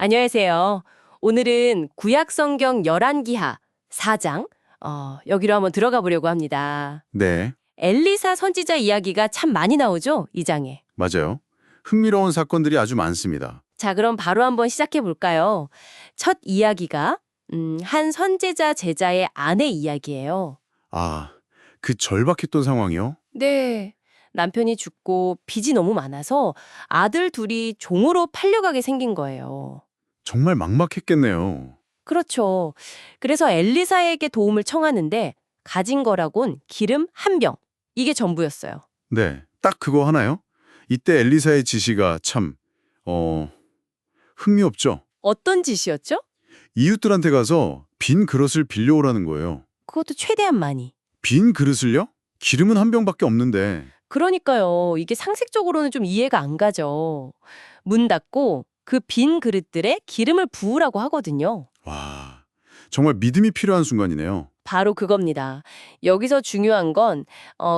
안녕하세요. 오늘은 구약성경 열왕기하 4장, 여기로 한번 들어가 보려고 합니다. 네, 엘리사 선지자 이야기가 참 많이 나오죠, 이 장에. 맞아요. 흥미로운 사건들이 아주 많습니다. 자, 그럼 바로 한번 시작해 볼까요? 첫 이야기가 한 선지자 제자의 아내 이야기예요. 아, 그 절박했던 상황이요? 네. 남편이 죽고 빚이 너무 많아서 아들 둘이 종으로 팔려가게 생긴 거예요. 정말 막막했겠네요. 그렇죠. 그래서 엘리사에게 도움을 청하는데 가진 거라곤 기름 한 병. 이게 전부였어요. 네, 딱 그거 하나요? 이때 엘리사의 지시가 참, 흥미없죠? 어떤 짓이었죠? 이웃들한테 가서 빈 그릇을 빌려오라는 거예요. 그것도 최대한 많이. 빈 그릇을요? 기름은 한 병밖에 없는데. 그러니까요. 이게 상식적으로는 좀 이해가 안 가죠. 문 닫고 그 빈 그릇들에 기름을 부으라고 하거든요. 와, 정말 믿음이 필요한 순간이네요. 바로 그겁니다. 여기서 중요한 건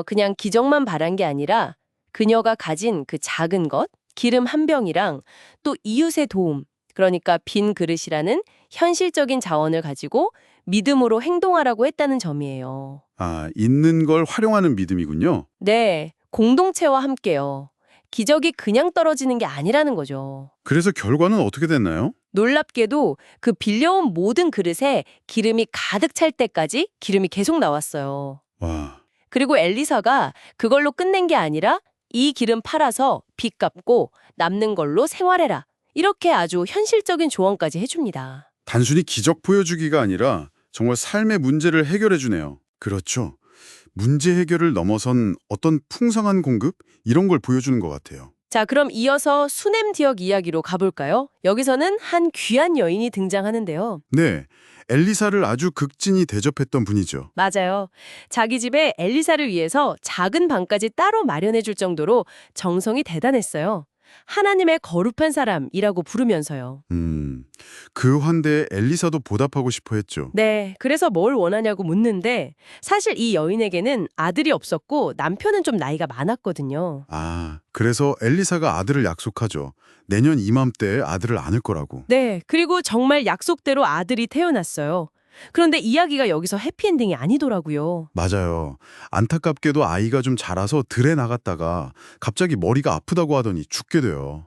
그냥 기적만 바란 게 아니라 그녀가 가진 그 작은 것, 기름 한 병이랑 또 이웃의 도움, 그러니까 빈 그릇이라는 현실적인 자원을 가지고 믿음으로 행동하라고 했다는 점이에요. 아, 있는 걸 활용하는 믿음이군요. 네, 공동체와 함께요. 기적이 그냥 떨어지는 게 아니라는 거죠. 그래서 결과는 어떻게 됐나요? 놀랍게도 그 빌려온 모든 그릇에 기름이 가득 찰 때까지 기름이 계속 나왔어요. 와, 그리고 엘리사가 그걸로 끝낸 게 아니라 이 기름 팔아서 빚 갚고 남는 걸로 생활해라. 이렇게 아주 현실적인 조언까지 해줍니다. 단순히 기적 보여주기가 아니라 정말 삶의 문제를 해결해 주네요. 그렇죠. 문제 해결을 넘어선 어떤 풍성한 공급? 이런 걸 보여주는 것 같아요. 자, 그럼 이어서 수넴 지역 이야기로 가볼까요? 여기서는 한 귀한 여인이 등장하는데요. 네, 엘리사를 아주 극진히 대접했던 분이죠. 맞아요. 자기 집에 엘리사를 위해서 작은 방까지 따로 마련해 줄 정도로 정성이 대단했어요. 하나님의 거룩한 사람이라고 부르면서요. 그 환대에 엘리사도 보답하고 싶어 했죠. 네, 그래서 뭘 원하냐고 묻는데 사실 이 여인에게는 아들이 없었고 남편은 좀 나이가 많았거든요. 아, 그래서 엘리사가 아들을 약속하죠. 내년 이맘때에 아들을 안을 거라고. 네, 그리고 정말 약속대로 아들이 태어났어요. 그런데 이야기가 여기서 해피엔딩이 아니더라고요. 맞아요. 안타깝게도 아이가 좀 자라서 들에 나갔다가 갑자기 머리가 아프다고 하더니 죽게 돼요.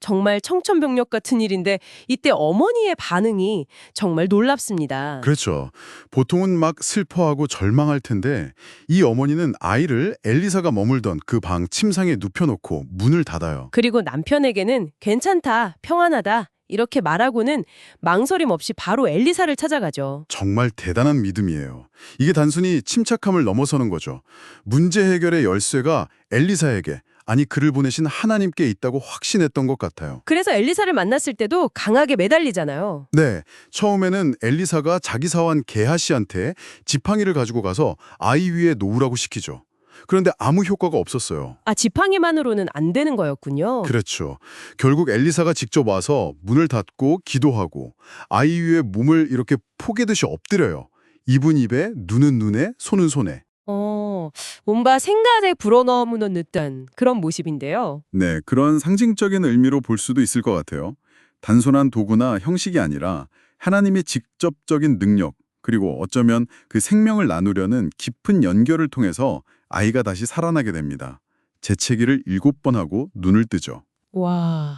정말 청천벽력 같은 일인데 이때 어머니의 반응이 정말 놀랍습니다. 그렇죠. 보통은 막 슬퍼하고 절망할 텐데 이 어머니는 아이를 엘리사가 머물던 그 방 침상에 눕혀놓고 문을 닫아요. 그리고 남편에게는 괜찮다, 평안하다 이렇게 말하고는 망설임 없이 바로 엘리사를 찾아가죠. 정말 대단한 믿음이에요. 이게 단순히 침착함을 넘어서는 거죠. 문제 해결의 열쇠가 엘리사에게, 아니 그를 보내신 하나님께 있다고 확신했던 것 같아요. 그래서 엘리사를 만났을 때도 강하게 매달리잖아요. 네, 처음에는 엘리사가 자기 사환 게하시한테 지팡이를 가지고 가서 아이 위에 놓으라고 시키죠. 그런데 아무 효과가 없었어요. 지팡이만으로는 안 되는 거였군요. 그렇죠. 결국 엘리사가 직접 와서 문을 닫고 기도하고 아이 위에 몸을 이렇게 포개듯이 엎드려요. 입은 입에, 눈은 눈에, 손은 손에. 뭔가 생각에 불어넣는 듯한 그런 모습인데요. 네, 그런 상징적인 의미로 볼 수도 있을 것 같아요. 단순한 도구나 형식이 아니라 하나님의 직접적인 능력, 그리고 어쩌면 그 생명을 나누려는 깊은 연결을 통해서 아이가 다시 살아나게 됩니다. 재채기를 7번 하고 눈을 뜨죠. 와,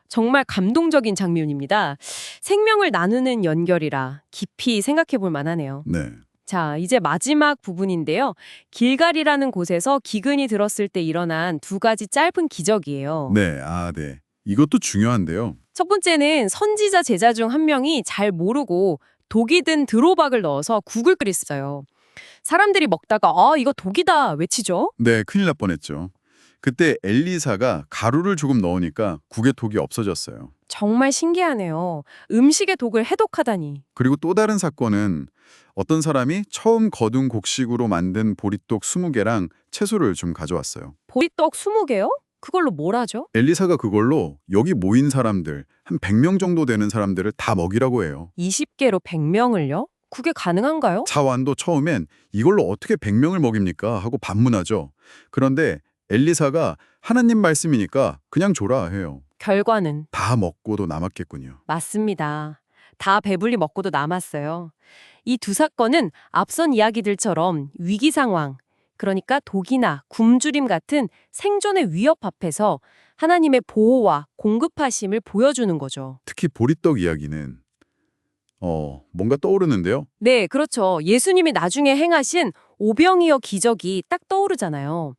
정말 감동적인 장면입니다. 생명을 나누는 연결이라 깊이 생각해 볼 만하네요. 네. 자, 이제 마지막 부분인데요. 길갈이라는 곳에서 기근이 들었을 때 일어난 두 가지 짧은 기적이에요. 네, 네. 이것도 중요한데요. 첫 번째는 선지자 제자 중 한 명이 잘 모르고 독이 든 드로박을 넣어서 국을 끓였어요. 사람들이 먹다가 이거 독이다 외치죠. 네, 큰일 날 뻔했죠. 그때 엘리사가 가루를 조금 넣으니까 국의 독이 없어졌어요. 정말 신기하네요. 음식의 독을 해독하다니. 그리고 또 다른 사건은 어떤 사람이 처음 거둔 곡식으로 만든 보리떡 20개랑 채소를 좀 가져왔어요. 보리떡 20개요? 그걸로 뭘 하죠? 엘리사가 그걸로 여기 모인 사람들, 한 100명 정도 되는 사람들을 다 먹이라고 해요. 20개로 100명을요? 그게 가능한가요? 차완도 처음엔 이걸로 어떻게 100명을 먹입니까? 하고 반문하죠. 그런데 엘리사가 하나님 말씀이니까 그냥 줘라 해요. 결과는 다 먹고도 남았겠군요. 맞습니다. 다 배불리 먹고도 남았어요. 이 두 사건은 앞선 이야기들처럼 위기 상황, 그러니까 독이나 굶주림 같은 생존의 위협 앞에서 하나님의 보호와 공급하심을 보여주는 거죠. 특히 보리떡 이야기는 뭔가 떠오르는데요. 네, 그렇죠. 예수님이 나중에 행하신 오병이어 기적이 딱 떠오르잖아요.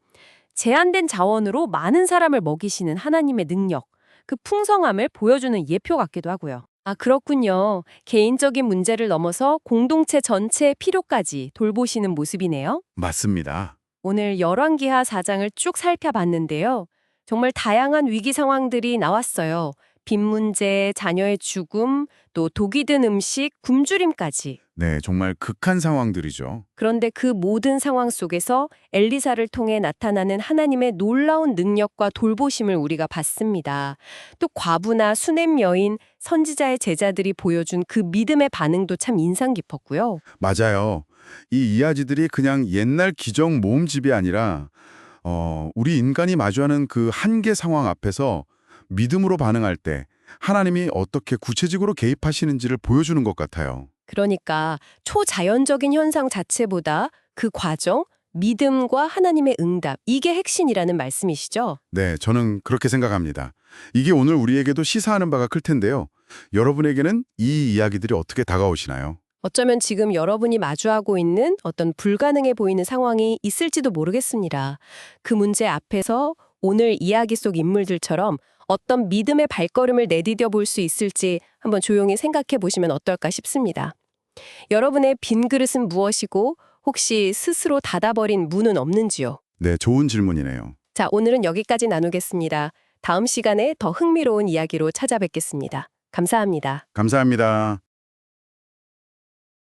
제한된 자원으로 많은 사람을 먹이시는 하나님의 능력, 그 풍성함을 보여주는 예표 같기도 하고요. 아, 그렇군요. 개인적인 문제를 넘어서 공동체 전체의 필요까지 돌보시는 모습이네요. 맞습니다. 오늘 열왕기하 4장을 쭉 살펴봤는데요. 정말 다양한 위기 상황들이 나왔어요. 빚 문제, 자녀의 죽음, 또 독이 든 음식, 굶주림까지. 네, 정말 극한 상황들이죠. 그런데 그 모든 상황 속에서 엘리사를 통해 나타나는 하나님의 놀라운 능력과 돌보심을 우리가 봤습니다. 또 과부나 수냄 여인, 선지자의 제자들이 보여준 그 믿음의 반응도 참 인상 깊었고요. 맞아요. 이 이야기들이 그냥 옛날 기적 모음집이 아니라 우리 인간이 마주하는 그 한계 상황 앞에서 믿음으로 반응할 때 하나님이 어떻게 구체적으로 개입하시는지를 보여주는 것 같아요. 그러니까 초자연적인 현상 자체보다 그 과정, 믿음과 하나님의 응답, 이게 핵심이라는 말씀이시죠? 네, 저는 그렇게 생각합니다. 이게 오늘 우리에게도 시사하는 바가 클 텐데요. 여러분에게는 이 이야기들이 어떻게 다가오시나요? 어쩌면 지금 여러분이 마주하고 있는 어떤 불가능해 보이는 상황이 있을지도 모르겠습니다. 그 문제 앞에서 오늘 이야기 속 인물들처럼 어떤 믿음의 발걸음을 내디뎌 볼 수 있을지 한번 조용히 생각해 보시면 어떨까 싶습니다. 여러분의 빈 그릇은 무엇이고 혹시 스스로 닫아버린 문은 없는지요? 네, 좋은 질문이네요. 자, 오늘은 여기까지 나누겠습니다. 다음 시간에 더 흥미로운 이야기로 찾아뵙겠습니다. 감사합니다. 감사합니다.